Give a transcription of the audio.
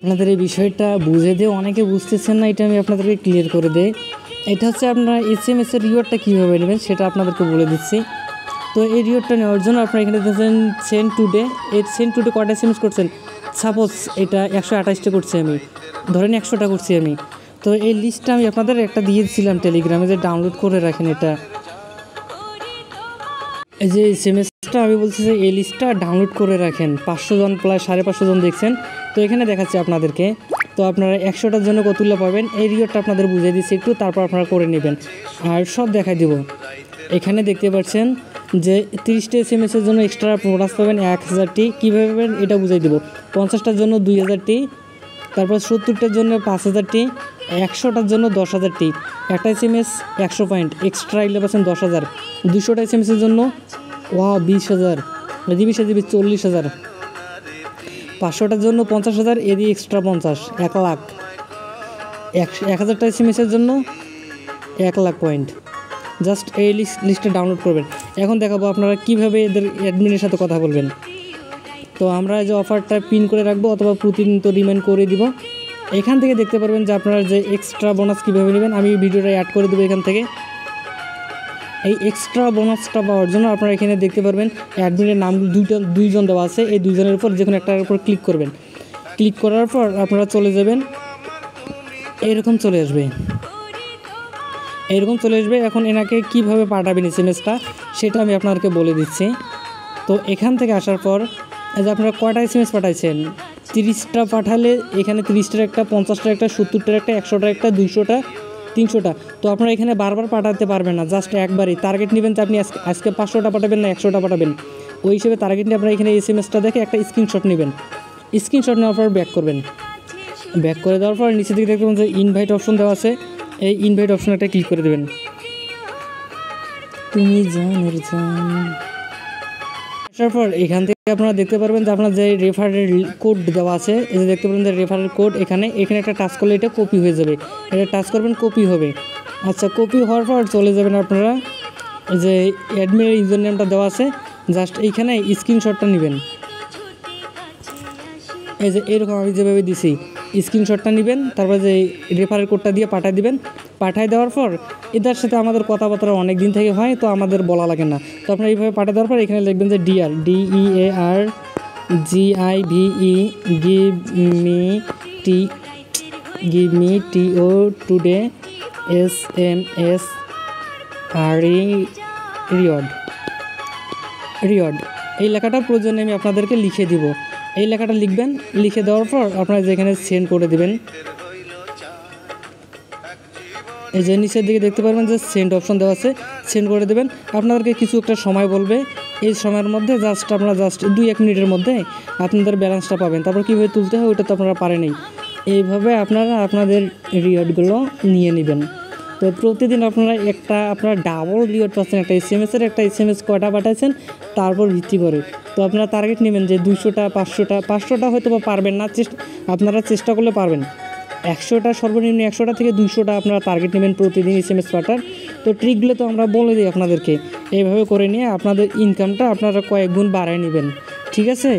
আপনাদের এই বিষয়টা বুঝে দিয়ে অনেকে বুঝতেছেন না, এটা আমি আপনাদেরকে ক্লিয়ার করে দেই। এটা হচ্ছে আপনারা SMS এর রিওয়ার্ডটা কীভাবে নেবেন সেটা আপনাদেরকে বলে দিচ্ছি। তো এই রিওয়ার্ডটা নেওয়ার জন্য আপনারা এখানে দেখছেন সেন্ড টুডে। এই সেন্ড টুডে কয়টা SMS করছেন, সাপোজ এটা 128টা করছি আমি, ধরেন 100টা করছি আমি। তো এই লিস্টটা আমি আপনাদের একটা দিয়ে দিয়েছিলাম টেলিগ্রামে, যে ডাউনলোড করে রাখেন এটা। এই যে SMS-টা আমি বলছি যে এই লিস্টটা ডাউনলোড করে রাখেন। 500 জন প্রায় 550 জন দেখছেন। তো এখানে দেখাচ্ছি আপনাদেরকে। তো আপনারা 100টার জন্য কতগুলো পাবেন এই রিওয়ার্ডটা আপনাদের বুঝিয়ে দিচ্ছি একটু, তারপর আপনারা করে নেবেন আর সব দেখাই দেব। এখানে দেখতে পাচ্ছেন যে 30টা SMS-এর জন্য এক্সট্রা বোনাস পাবেন 1000টি। কীভাবে পাবেন এটা বুঝিয়ে দেবো। 50টার জন্য 2000টি, তারপর 70টার জন্য 5000টি, 100টার জন্য 10,000টি। একটা SMS 100 পয়েন্ট এক্সট্রা 11% 10,000। 200টা SMS-এর জন্য 20,000, 40,000। 500টার জন্য 50,000, এদিকে এক্সট্রা 50, 1 লাখ। 1000টা SMS-এর জন্য 1 লাখ পয়েন্ট। জাস্ট এই লিস্টটা ডাউনলোড করবেন। এখন দেখাবো আপনারা কীভাবে এদের অ্যাডমিনের সাথে কথা বলবেন। তো আমরা যে অফারটা পিন করে রাখবো অথবা প্রতিনিয়ত রিমাইন্ড করে দিব। এখান থেকে দেখতে পারবেন যে আপনারা যে এক্সট্রা বোনাস কীভাবে নেবেন, আমি ভিডিওটা অ্যাড করে দেবো এখান থেকে। এই এক্সট্রা বোনাসটা পাওয়ার জন্য আপনারা এখানে দেখতে পারবেন অ্যাডমিনের নাম দুইজন দেওয়া আছে। এই দুইজনের উপর যে কোনো একটার উপর ক্লিক করবেন। ক্লিক করার পর আপনারা চলে যাবেন, এরকম চলে আসবে। এখন এনাকে কিভাবে পাঠাবেন SMS-টা সেটা আমি আপনাদেরকে বলে দিচ্ছি। তো এখান থেকে আসার পর এই যে আপনারা কয়টা SMS পাঠাইছেন, 30টা পাঠালে এখানে 30টার একটা, 50টার একটা, 70টার একটা, 100টার একটা, 200টা, 300টা। তো আপনারা এখানে বারবার পাঠাতে পারবেন না, জাস্ট একবারই টার্গেট নেবেন যে আপনি আজকে 500টা পাঠাবেন না 100টা পাঠাবেন। ওই হিসেবে টার্গেট নিয়ে আপনারা এখানে SMS-টা দেখে একটা স্ক্রিনশট নেবেন। স্ক্রিনশট নেওয়ার পর ব্যাক করবেন। ব্যাক করে দেওয়ার পর নিচে দিকে দেখবেন যে ইনভাইট অপশন দেওয়া আছে। এই ইনভাইট অপশনে একটা ক্লিক করে দেবেন। তুমি জানের জান আসার পর এখান থেকে আপনারা দেখতে পারবেন যে আপনার যে রেফারেল কোড দেওয়া আছে, এই যে দেখতে পারেন যে রেফারেল কোড এখানে একটা টাচ করলে এটা কপি হয়ে যাবে। এটা টাচ করবেন, কপি হবে। আচ্ছা, কপি হওয়ার পর চলে যাবেন আপনারা যে অ্যাডমিনের ইউজার নেমটা দেওয়া আছে, জাস্ট এইখানে স্ক্রিনশটটা নেবেন। এই যে এরকম আমি যেভাবে দিছি স্ক্রিনশটটা নেবেন, তারপরে যে রেফারেল কোডটা দিয়ে পাঠিয়ে দিবেন। পাঠিয়ে দেওয়ার পর এদের সাথে আমাদের কথাবার্তা অনেক দিন থেকে হয়, তো আমাদের বলা লাগে না। তো আপনারা এইভাবে পাঠিয়ে দেওয়ার পর এখানে লিখবেন যে DR GIVE give me TO today SMS reward. এই লেখাটা প্রয়োজনে আমি আপনাদেরকে লিখে দিব। এই লেখাটা লিখবেন, লিখে দেওয়ার পর আপনারা যেখানে সেন্ড করে দেবেন, এই যে নিচের দিকে দেখতে পারবেন যে সেন্ড অপশন দেওয়া আছে, সেন্ড করে দেবেন। আপনাদেরকে কিছু একটা সময় বলবে, এই সময়ের মধ্যে আপনারা 2-1 মিনিটের মধ্যে আপনাদের ব্যালেন্সটা পাবেন। তারপর কীভাবে তুলতে হয় ওইটা তো আপনারা পারেনই। এইভাবে আপনারা আপনাদের রিওয়ার্ডগুলো নিয়ে নেবেন। তো প্রতিদিন আপনারা ডাবল রিওয়ার্ড পাচ্ছেন। একটা SMS-এর একটা SMS কয়টা পাঠাচ্ছেন তারপর ভিত্তি করে। তো আপনারা টার্গেট নেবেন যে 200টা, 500টা হয়তো বা পারবেন না, আপনারা চেষ্টা করলে পারবেন। 100টা, সর্বনিম্ন 100টা থেকে 200টা আপনারা টার্গেট নেবেন প্রতিদিন SMS পাঠার। তো ট্রিকগুলো তো আমরা বলে দিই আপনাদেরকে। এইভাবে করে নিয়ে আপনাদের ইনকামটা আপনারা কয়েক গুণ বাড়ায় নেবেন। ঠিক আছে।